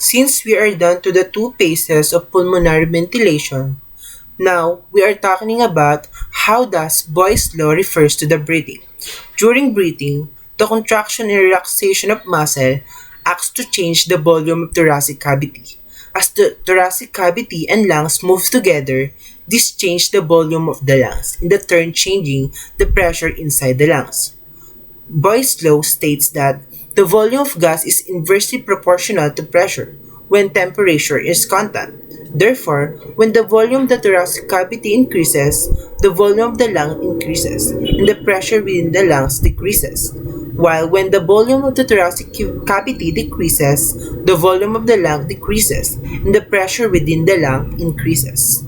Since we are done to the two phases of pulmonary ventilation, now we are talking about how does Boyle's law refers to the breathing. During breathing, the contraction and relaxation of muscle acts to change the volume of thoracic cavity. As the thoracic cavity and lungs move together, this changes the volume of the lungs, in the turn changing the pressure inside the lungs. Boyle's law states that the volume of gas is inversely proportional to pressure when temperature is constant. Therefore, when the volume of the thoracic cavity increases, the volume of the lung increases, and the pressure within the lungs decreases. While when the volume of the thoracic cavity decreases, the volume of the lung decreases, and the pressure within the lung increases.